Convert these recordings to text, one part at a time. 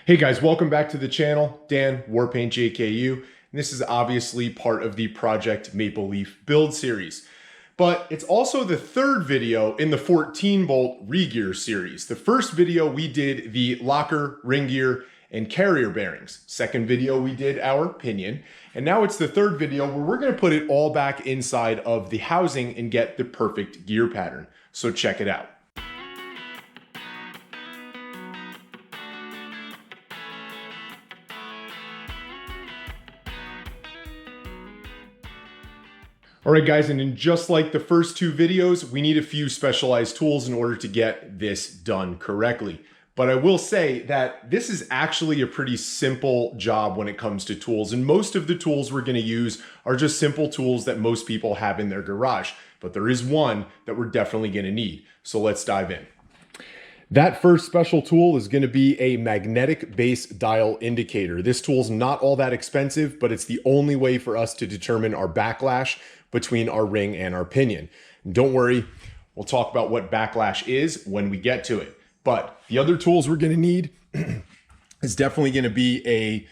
Hey guys, welcome back to the channel. Dan, Warpaint JKU. And this is obviously part of the Project Maple Leaf build series. But it's also the third video in the 14-bolt regear series. The first video we did the locker, ring gear, and carrier bearings. Second video we did our pinion. And now it's the third video where we're gonna put it all back inside of the housing and get the perfect gear pattern. So check it out. All right guys, and in just like the first two videos, we need a few specialized tools in order to get this done correctly. But I will say that this is actually a pretty simple job when it comes to tools, and most of the tools we're gonna use are just simple tools that most people have in their garage. But there is one that we're definitely gonna need, so let's dive in. That first special tool is going to be a magnetic base dial indicator. This tool's not all that expensive, but it's the only way for us to determine our backlash between our ring and our pinion. And don't worry, we'll talk about what backlash is when we get to it. But the other tools we're going to need is definitely going to be a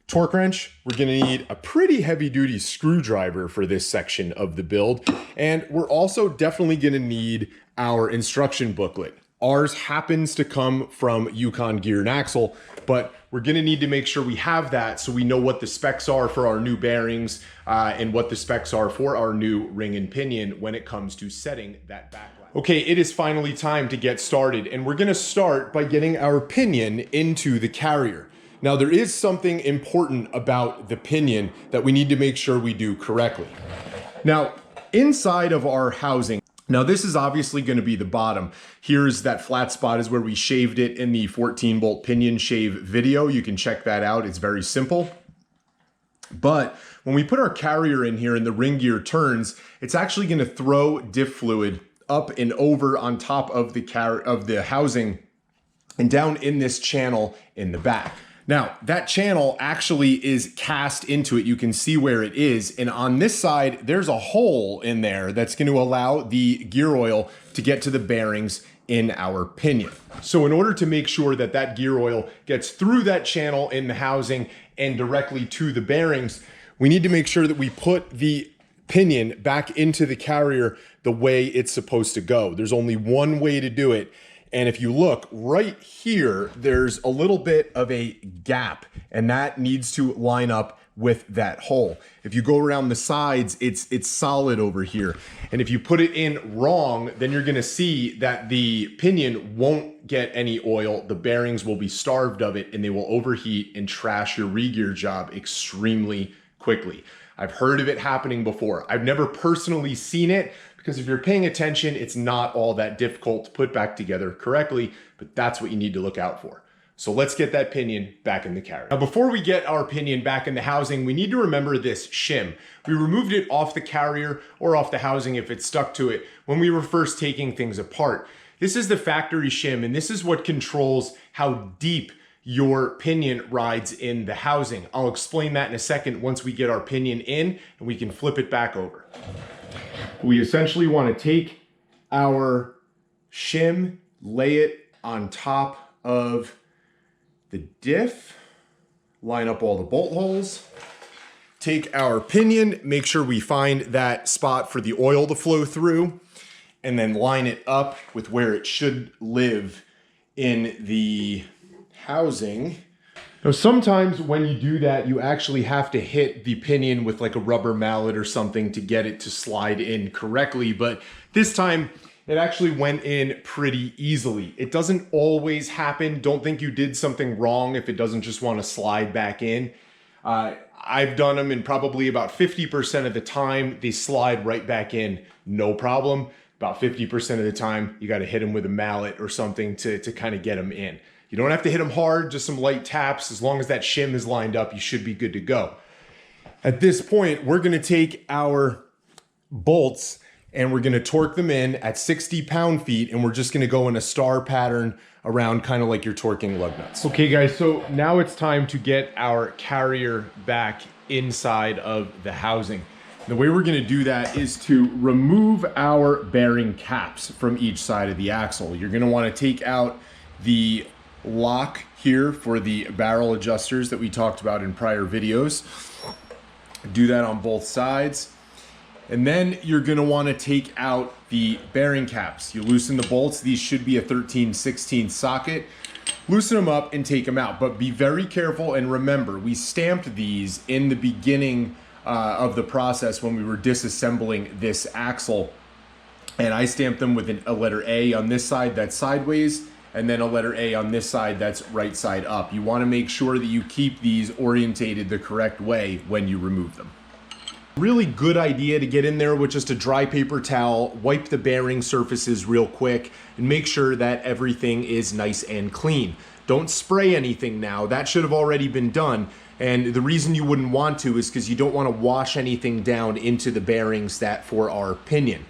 torque wrench. We're going to need a pretty heavy duty screwdriver for this section of the build. And we're also definitely going to need our instruction booklet. Ours happens to come from Yukon Gear and Axle, but we're gonna need to make sure we have that so we know what the specs are for our new bearings and what the specs are for our new ring and pinion when it comes to setting that backlash. Okay, it is finally time to get started, and we're gonna start by getting our pinion into the carrier. Now, there is something important about the pinion that we need to make sure we do correctly. Now, inside of our housing, now this is obviously going to be the bottom. Here's that flat spot is where we shaved it in the 14-bolt pinion shave video. You can check that out. It's very simple. But when we put our carrier in here and the ring gear turns, it's actually going to throw diff fluid up and over on top of the housing and down in this channel in the back. Now, that channel actually is cast into it. You can see where it is. And on this side, there's a hole in there that's going to allow the gear oil to get to the bearings in our pinion. So in order to make sure that that gear oil gets through that channel in the housing and directly to the bearings, we need to make sure that we put the pinion back into the carrier the way it's supposed to go. There's only one way to do it. And if you look right here, there's a little bit of a gap, and that needs to line up with that hole. If you go around the sides, it's solid over here. And if you put it in wrong, then you're gonna see that the pinion won't get any oil. The bearings will be starved of it, and they will overheat and trash your regear job extremely quickly. I've heard of it happening before. I've never personally seen it, because if you're paying attention, it's not all that difficult to put back together correctly, but that's what you need to look out for. So let's get that pinion back in the carrier. Now, before we get our pinion back in the housing, we need to remember this shim. We removed it off the carrier or off the housing if it stuck to it when we were first taking things apart. This is the factory shim, and this is what controls how deep your pinion rides in the housing. I'll explain that in a second once we get our pinion in and we can flip it back over. We essentially want to take our shim, lay it on top of the diff, line up all the bolt holes, take our pinion, make sure we find that spot for the oil to flow through, and then line it up with where it should live in the housing. Now, sometimes when you do that, you actually have to hit the pinion with like a rubber mallet or something to get it to slide in correctly, but this time it actually went in pretty easily. It doesn't always happen. Don't think you did something wrong if it doesn't just want to slide back in. I've done them, and probably about 50% of the time they slide right back in, no problem. About 50% of the time you got to hit them with a mallet or something to kind of get them in. You don't have to hit them hard, just some light taps. As long as that shim is lined up, you should be good to go. At this point, we're gonna take our bolts and we're gonna torque them in at 60 pound-feet, and we're just gonna go in a star pattern around kind of like you're torquing lug nuts. Okay guys, so now it's time to get our carrier back inside of the housing. The way we're gonna do that is to remove our bearing caps from each side of the axle. You're gonna wanna take out the lock here for the barrel adjusters that we talked about in prior videos. Do that on both sides. And then you're gonna wanna take out the bearing caps. You loosen the bolts. These should be a 13/16 socket. Loosen them up and take them out, but be very careful. And remember, we stamped these in the beginning of the process when we were disassembling this axle. And I stamped them with a letter A on this side that's sideways, and then a letter A on this side that's right side up. You wanna make sure that you keep these orientated the correct way when you remove them. Really good idea to get in there with just a dry paper towel, wipe the bearing surfaces real quick, and make sure that everything is nice and clean. Don't spray anything now. That should have already been done. And the reason you wouldn't want to is because you don't want to wash anything down into the bearings that for our pinion.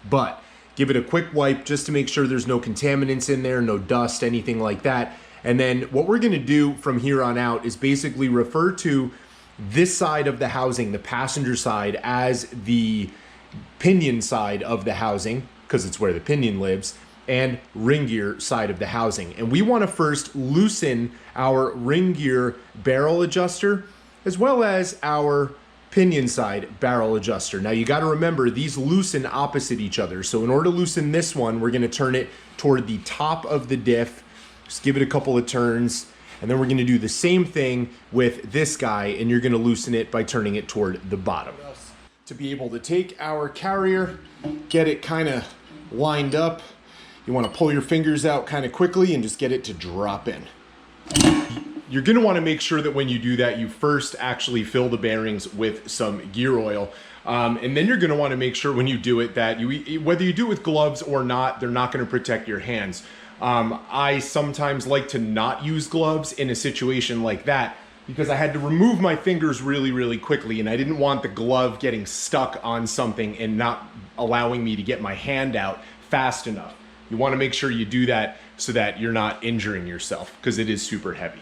But give it a quick wipe just to make sure there's no contaminants in there, no dust, anything like that. And then what we're gonna do from here on out is basically refer to this side of the housing, the passenger side, as the pinion side of the housing, because it's where the pinion lives, and ring gear side of the housing. And we want to first loosen our ring gear barrel adjuster as well as our pinion side barrel adjuster. Now you got to remember, these loosen opposite each other. So in order to loosen this one, we're going to turn it toward the top of the diff. Just give it a couple of turns. And then we're going to do the same thing with this guy, and you're going to loosen it by turning it toward the bottom. To be able to take our carrier, get it kind of lined up, you want to pull your fingers out kind of quickly and just get it to drop in. You're going to want to make sure that when you do that, you first actually fill the bearings with some gear oil. And then you're going to want to make sure when you do it that whether you do it with gloves or not, they're not going to protect your hands. I sometimes like to not use gloves in a situation like that because I had to remove my fingers really quickly, and I didn't want the glove getting stuck on something and not allowing me to get my hand out fast enough. You want to make sure you do that so that you're not injuring yourself because it is super heavy.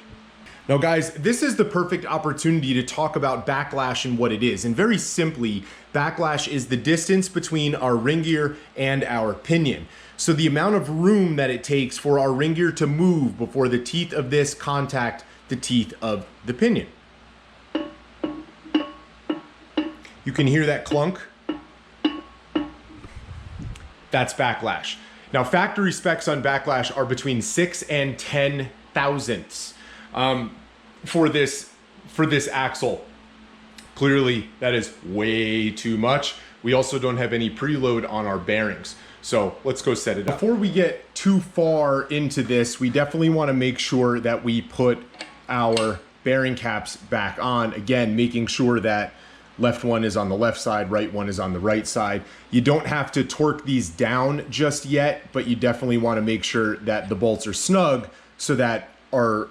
Now guys, this is the perfect opportunity to talk about backlash and what it is. And very simply, backlash is the distance between our ring gear and our pinion. So the amount of room that it takes for our ring gear to move before the teeth of this contact the teeth of the pinion. You can hear that clunk. That's backlash. Now factory specs on backlash are between 6 and 10 thousandths for this axle. Clearly that is way too much. We also don't have any preload on our bearings. So let's go set it up. Before we get too far into this, we definitely want to make sure that we put our bearing caps back on. Again, making sure that left one is on the left side, right one is on the right side. You don't have to torque these down just yet, but you definitely want to make sure that the bolts are snug so that our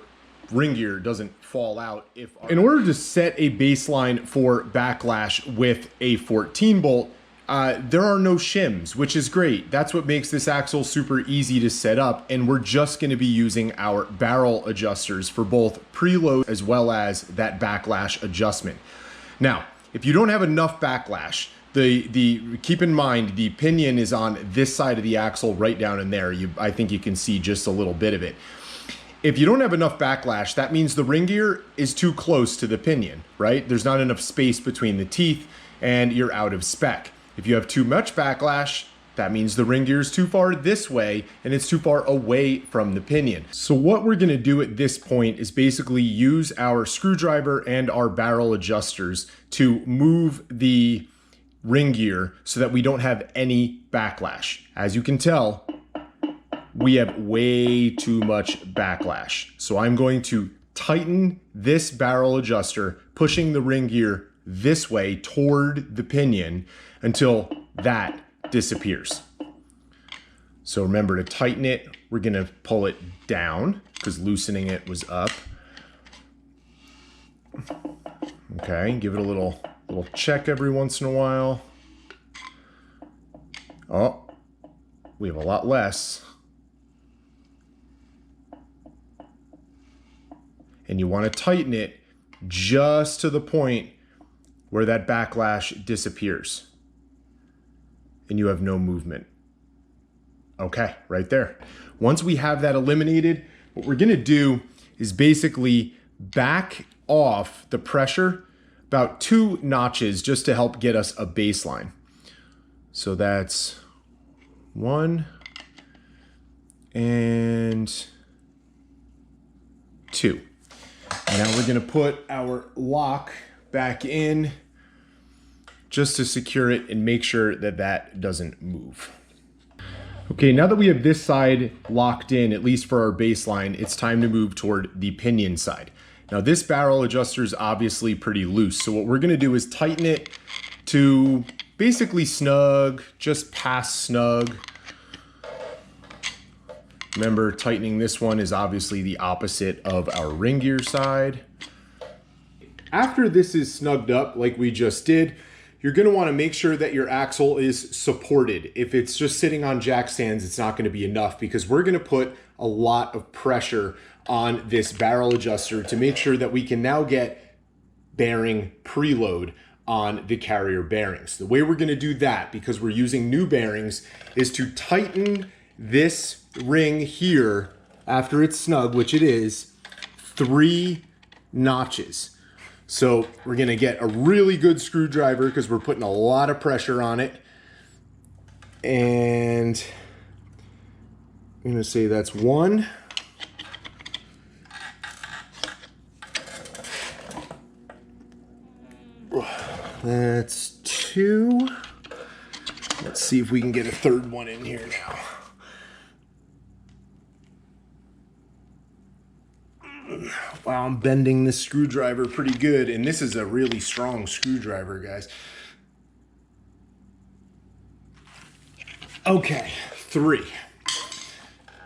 ring gear doesn't fall out. In order to set a baseline for backlash with a 14 bolt, there are no shims, which is great. That's what makes this axle super easy to set up. And we're just going to be using our barrel adjusters for both preload as well as that backlash adjustment. Now, if you don't have enough backlash, keep in mind the pinion is on this side of the axle right down in there. I think you can see just a little bit of it. If you don't have enough backlash, that means the ring gear is too close to the pinion, right? There's not enough space between the teeth and you're out of spec. If you have too much backlash, that means the ring gear is too far this way and it's too far away from the pinion. So what we're gonna do at this point is basically use our screwdriver and our barrel adjusters to move the ring gear so that we don't have any backlash. As you can tell, we have way too much backlash. So I'm going to tighten this barrel adjuster, pushing the ring gear this way toward the pinion until that disappears. So remember to tighten it. We're gonna pull it down because loosening it was up. Okay, give it a little check every once in a while. Oh, we have a lot less. And you want to tighten it just to the point where that backlash disappears and you have no movement. Okay, right there. Once we have that eliminated, what we're gonna do is basically back off the pressure about 2 notches just to help get us a baseline. So that's 1 and 2. Now we're gonna put our lock back in just to secure it and make sure that that doesn't move. Okay, now that we have this side locked in, at least for our baseline, it's time to move toward the pinion side. Now this barrel adjuster is obviously pretty loose, so what we're gonna do is tighten it to basically snug, just past snug. Remember, tightening this one is obviously the opposite of our ring gear side. After this is snugged up like we just did, you're gonna wanna make sure that your axle is supported. If it's just sitting on jack stands, it's not gonna be enough because we're gonna put a lot of pressure on this barrel adjuster to make sure that we can now get bearing preload on the carrier bearings. The way we're gonna do that, because we're using new bearings, is to tighten this ring here after it's snug, which it is, 3 notches. So we're gonna get a really good screwdriver because we're putting a lot of pressure on it. And I'm gonna say that's 1. That's 2. Let's see if we can get a 3rd one in here now. Wow, I'm bending this screwdriver pretty good, and this is a really strong screwdriver, guys. Okay, 3.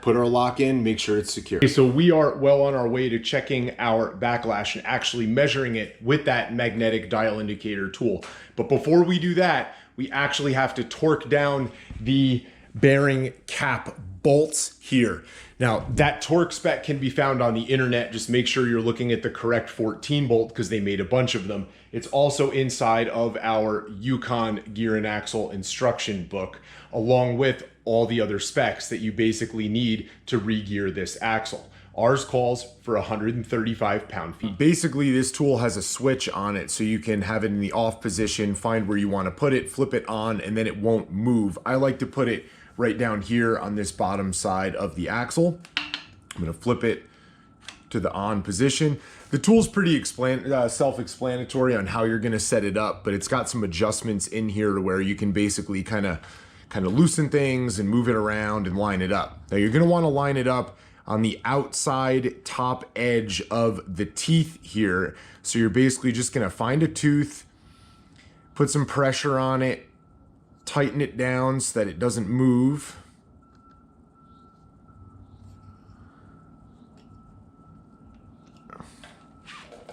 Put our lock in, make sure it's secure. Okay, so we are well on our way to checking our backlash and actually measuring it with that magnetic dial indicator tool. But before we do that, we actually have to torque down the bearing cap bolts here. Now, that torque spec can be found on the internet. Just make sure you're looking at the correct 14 bolt because they made a bunch of them. It's also inside of our Yukon gear and axle instruction book, along with all the other specs that you basically need to re-gear this axle. Ours calls for 135 pound-feet. Basically, this tool has a switch on it so you can have it in the off position, find where you want to put it, flip it on, and then it won't move. I like to put it right down here on this bottom side of the axle. I'm gonna flip it to the on position. The tool's pretty self-explanatory on how you're gonna set it up, but it's got some adjustments in here to where you can basically kind of loosen things and move it around and line it up. Now you're gonna wanna line it up on the outside top edge of the teeth here. So you're basically just gonna find a tooth, put some pressure on it, tighten it down so that it doesn't move.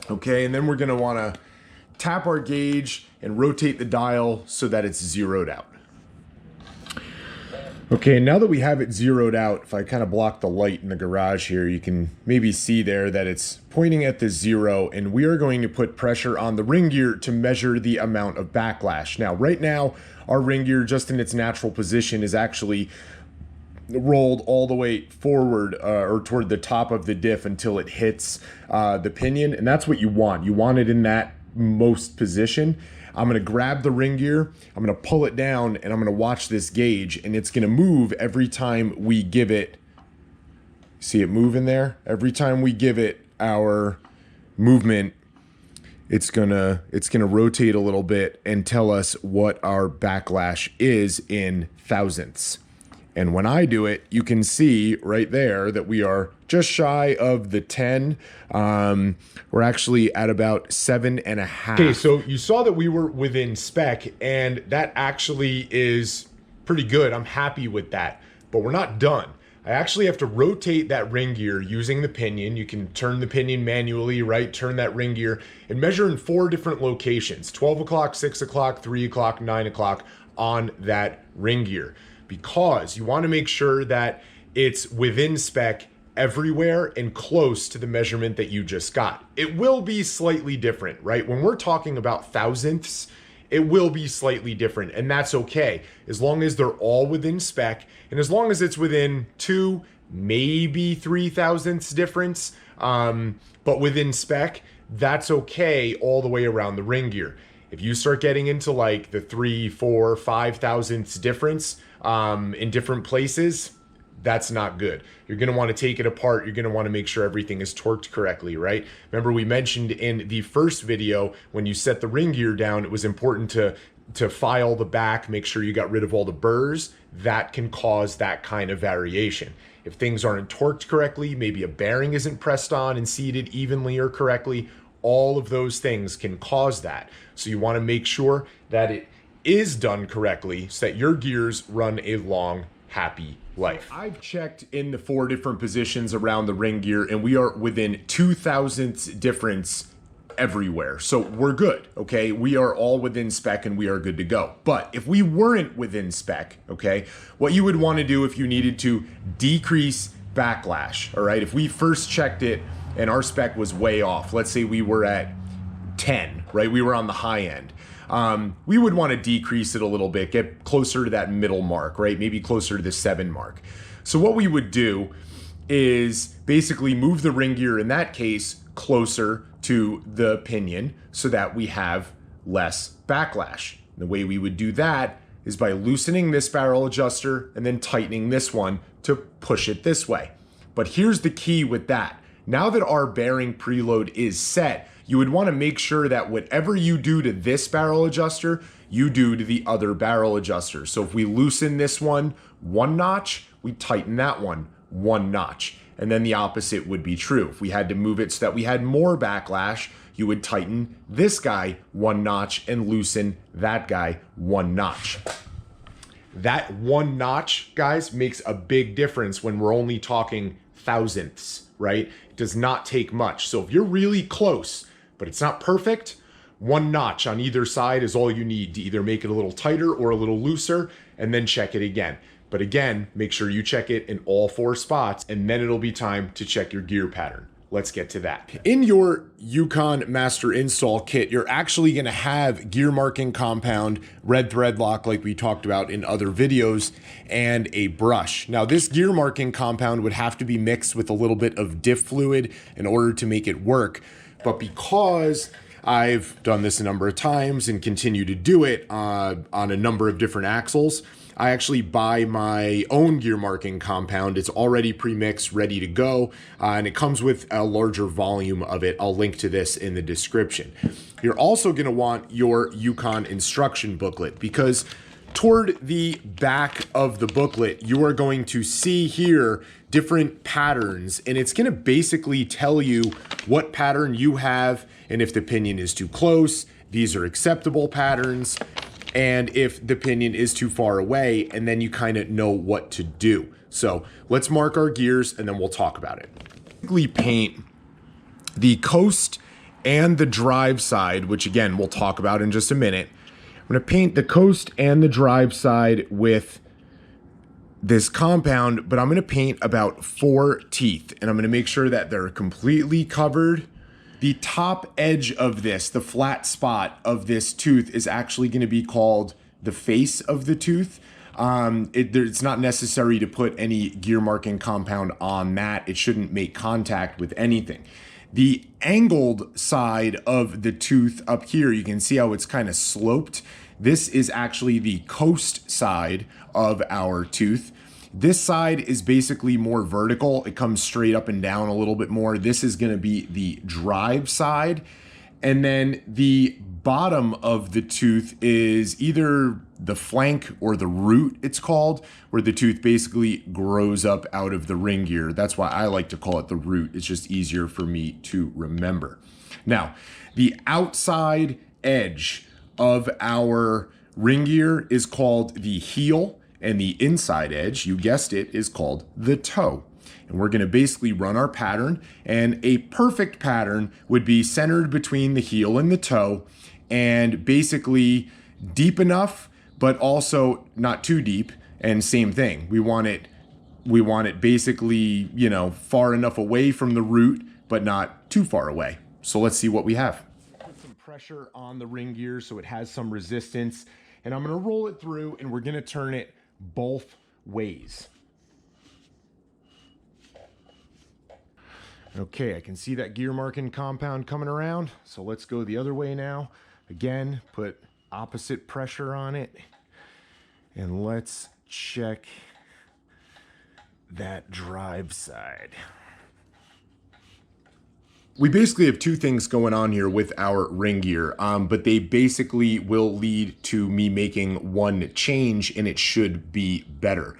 Okay, and then we're gonna wanna tap our gauge and rotate the dial so that it's zeroed out. Okay, now that we have it zeroed out, if I kind of block the light in the garage here, you can maybe see there that it's pointing at the 0, and we are going to put pressure on the ring gear to measure the amount of backlash. Now, right now, our ring gear, just in its natural position, is actually rolled all the way forward or toward the top of the diff until it hits the pinion, and that's what you want. You want it in that most position. I'm gonna grab the ring gear, I'm gonna pull it down, and I'm gonna watch this gauge, and it's gonna move every time we give it, see it move in there? Every time we give it our movement, it's gonna rotate a little bit and tell us what our backlash is in thousandths. And when I do it, you can see right there that we are just shy of the 10. We're actually at about 7.5. Okay, so you saw that we were within spec, and that actually is pretty good. I'm happy with that, but we're not done. I actually have to rotate that ring gear using the pinion. You can turn the pinion manually, right? Turn that ring gear and measure in 4 different locations, 12 o'clock, 6 o'clock, 3 o'clock, 9 o'clock on that ring gear, because you want to make sure that it's within spec everywhere and close to the measurement that you just got. It will be slightly different, right? When we're talking about thousandths, it will be slightly different, and that's okay, as long as they're all within spec, and as long as it's within 2 maybe 0.003 difference. But within spec, that's okay all the way around the ring gear. If you start getting into like the 3, 4, 5,000ths difference in different places, that's not good. You're going to want to take it apart. You're going to want to make sure everything is torqued correctly, right? Remember, we mentioned in the first video, when you set the ring gear down, it was important to file the back, make sure you got rid of all the burrs. That can cause that kind of variation. If things aren't torqued correctly, maybe a bearing isn't pressed on and seated evenly or correctly, all of those things can cause that. So you want to make sure that it is done correctly so that your gears run a long, happy life. I've checked in the 4 different positions around the ring gear, and we are within 0.002 difference everywhere. So we're good, okay? We are all within spec and we are good to go. But if we weren't within spec, okay, what you would want to do if you needed to decrease backlash, all right? If we first checked it and our spec was way off, let's say we were at 10, right? We were on the high end. We would want to decrease it a little bit, get closer to that middle mark, right? Maybe closer to the 7 mark. So what we would do is basically move the ring gear in that case closer to the pinion so that we have less backlash. The way we would do that is by loosening this barrel adjuster and then tightening this one to push it this way. But here's the key with that. Now that our bearing preload is set, you would want to make sure that whatever you do to this barrel adjuster, you do to the other barrel adjuster. So if we loosen this one 1 notch, we tighten that one 1 notch. And then the opposite would be true. If we had to move it so that we had more backlash, you would tighten this guy 1 notch and loosen that guy 1 notch. That 1 notch, guys, makes a big difference when we're only talking thousandths, right? It does not take much. So if you're really close, but it's not perfect, 1 notch on either side is all you need to either make it a little tighter or a little looser, and then check it again. But again, make sure you check it in all 4 spots, and then it'll be time to check your gear pattern. Let's get to that. In your Yukon Master Install Kit, you're actually gonna have gear marking compound, red thread lock like we talked about in other videos, and a brush. Now this gear marking compound would have to be mixed with a little bit of diff fluid in order to make it work. But because I've done this a number of times and continue to do it on a number of different axles, I actually buy my own gear marking compound. It's already pre-mixed, ready to go, and it comes with a larger volume of it. I'll link to this in the description. You're also gonna want your Yukon instruction booklet, because toward the back of the booklet, you are going to see here different patterns, and it's gonna basically tell you what pattern you have, and if the pinion is too close, these are acceptable patterns, and if the pinion is too far away, and then you kind of know what to do. So let's mark our gears and then we'll talk about it. Basically paint the coast and the drive side, which again, we'll talk about in just a minute. I'm gonna paint the coast and the drive side with this compound, but I'm gonna paint about 4 teeth, and I'm gonna make sure that they're completely covered. The top edge of this, the flat spot of this tooth, is actually going to be called the face of the tooth. It's not necessary to put any gear marking compound on that. It shouldn't make contact with anything. The angled side of the tooth up here, you can see how it's kind of sloped. This is actually the coast side of our tooth. This side is basically more vertical. It comes straight up and down a little bit more. This is going to be the drive side. And then the bottom of the tooth is either the flank or the root, it's called, where the tooth basically grows up out of the ring gear. That's why I like to call it the root. It's just easier for me to remember. Now, the outside edge of our ring gear is called the heel. And the inside edge, you guessed it, is called the toe. And we're gonna basically run our pattern, and a perfect pattern would be centered between the heel and the toe, and basically deep enough, but also not too deep, and same thing. We want it basically, you know, far enough away from the root, but not too far away. So let's see what we have. Put some pressure on the ring gear so it has some resistance, and I'm gonna roll it through, and we're gonna turn it both ways. Okay, I can see that gear marking compound coming around. So let's go the other way now. Again, put opposite pressure on it. And let's check that drive side. We basically have two things going on here with our ring gear, but they basically will lead to me making one change, and it should be better.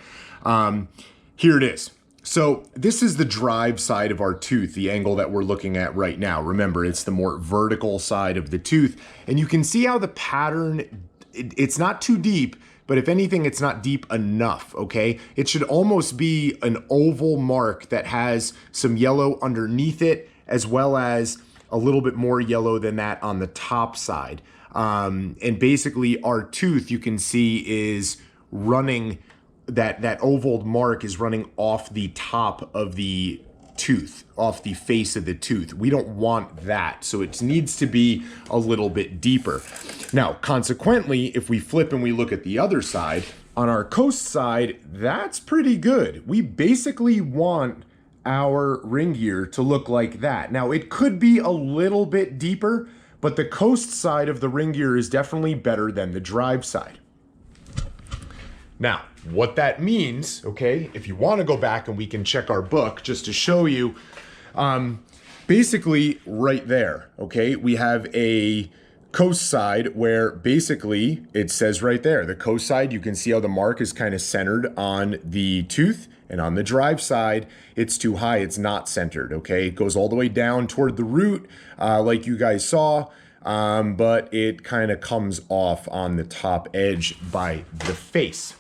Here it is. So this is the drive side of our tooth, the angle that we're looking at right now. Remember, it's the more vertical side of the tooth, and you can see how the pattern, it's not too deep, but if anything, it's not deep enough, okay? It should almost be an oval mark that has some yellow underneath it, as well as a little bit more yellow than that on the top side. And basically our tooth, you can see, is running, that oval mark is running off the top of the tooth, off the face of the tooth. We don't want that, so it needs to be a little bit deeper. Now, consequently, if we flip and we look at the other side, on our coast side, that's pretty good. We basically want our ring gear to look like that. Now, it could be a little bit deeper, but the coast side of the ring gear is definitely better than the drive side. Now, what that means, okay, if you want to go back and we can check our book just to show you, basically right there, okay, we have a coast side where basically it says right there, the coast side, you can see how the mark is kind of centered on the tooth, and on the drive side, it's too high, it's not centered, okay? It goes all the way down toward the root, like you guys saw, but it kind of comes off on the top edge by the face.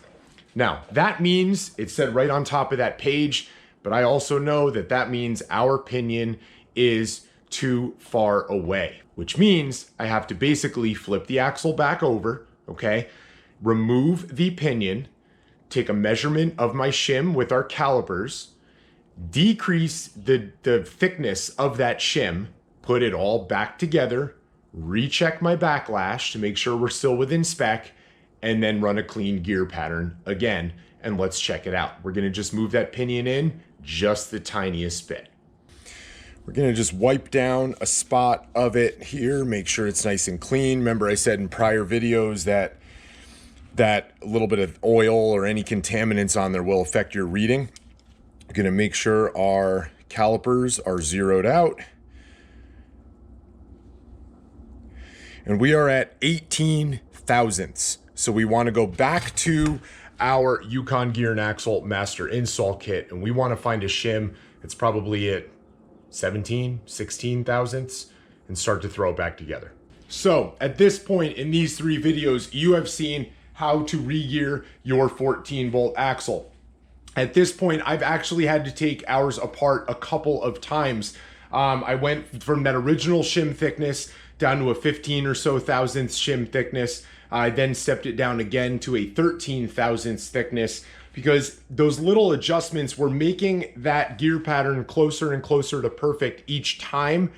Now, that means, it said right on top of that page, but I also know that that means our pinion is too far away, which means I have to basically flip the axle back over, okay? Remove the pinion, take a measurement of my shim with our calipers, decrease the thickness of that shim, put it all back together, recheck my backlash to make sure we're still within spec, and then run a clean gear pattern again, and let's check it out. We're gonna just move that pinion in just the tiniest bit. We're gonna just wipe down a spot of it here, make sure it's nice and clean. Remember I said in prior videos that little bit of oil or any contaminants on there will affect your reading. We're gonna make sure our calipers are zeroed out. And we are at 18 thousandths. So we want to go back to our Yukon Gear and Axle Master Install Kit, and we want to find a shim that's probably at 17, 16 thousandths and start to throw it back together. So at this point in these three videos, you have seen how to re-gear your 14-volt axle. At this point, I've actually had to take ours apart a couple of times. I went from that original shim thickness down to a 15 or so thousandths shim thickness. I then stepped it down again to a 13 thousandths thickness because those little adjustments were making that gear pattern closer and closer to perfect each time.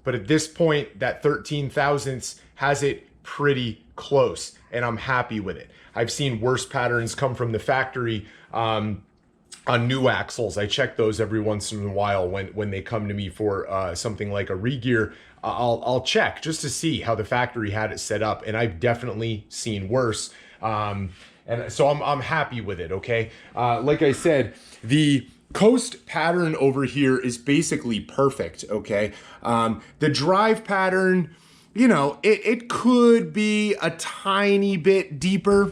But at this point, that 13 thousandths has it pretty close, and I'm happy with it. I've seen worse patterns come from the factory on new axles. I check those every once in a while when they come to me for something like a re-gear. I'll check just to see how the factory had it set up, and I've definitely seen worse. And so I'm happy with it, okay? Like I said, the coast pattern over here is basically perfect, okay? The drive pattern, you know, it could be a tiny bit deeper,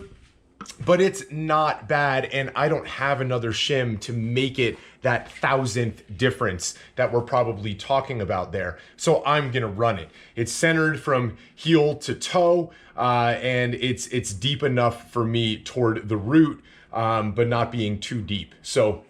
but it's not bad, and I don't have another shim to make it that thousandth difference that we're probably talking about there. So I'm gonna run it. It's centered from heel to toe, and it's deep enough for me toward the root, but not being too deep. So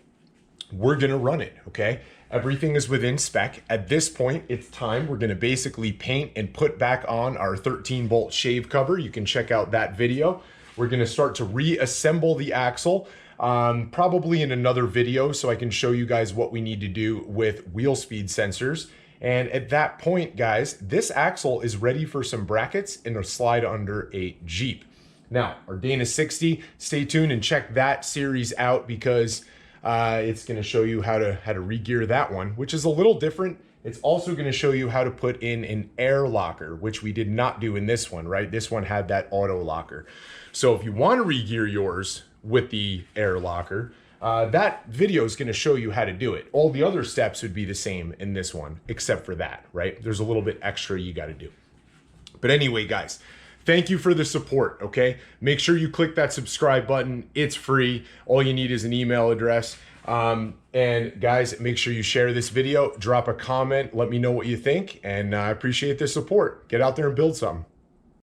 we're gonna run it, okay? Everything is within spec. At this point, it's time. We're gonna basically paint and put back on our 13-bolt shave cover. You can check out that video. We're gonna start to reassemble the axle, probably in another video so I can show you guys what we need to do with wheel speed sensors. And at that point, guys, this axle is ready for some brackets and a slide under a Jeep. Now, our Dana 60, stay tuned and check that series out because It's going to show you how to re-gear that one, which is a little different. It's also going to show you how to put in an air locker, which we did not do in this one, right? This one had that auto locker. So if you want to re-gear yours with the air locker, that video is going to show you how to do it. All the other steps would be the same in this one, except for that, right? There's a little bit extra you got to do. But anyway, guys, thank you for the support, okay? Make sure you click that subscribe button. It's free. All you need is an email address. And guys, make sure you share this video, drop a comment, let me know what you think, and I appreciate the support. Get out there and build something.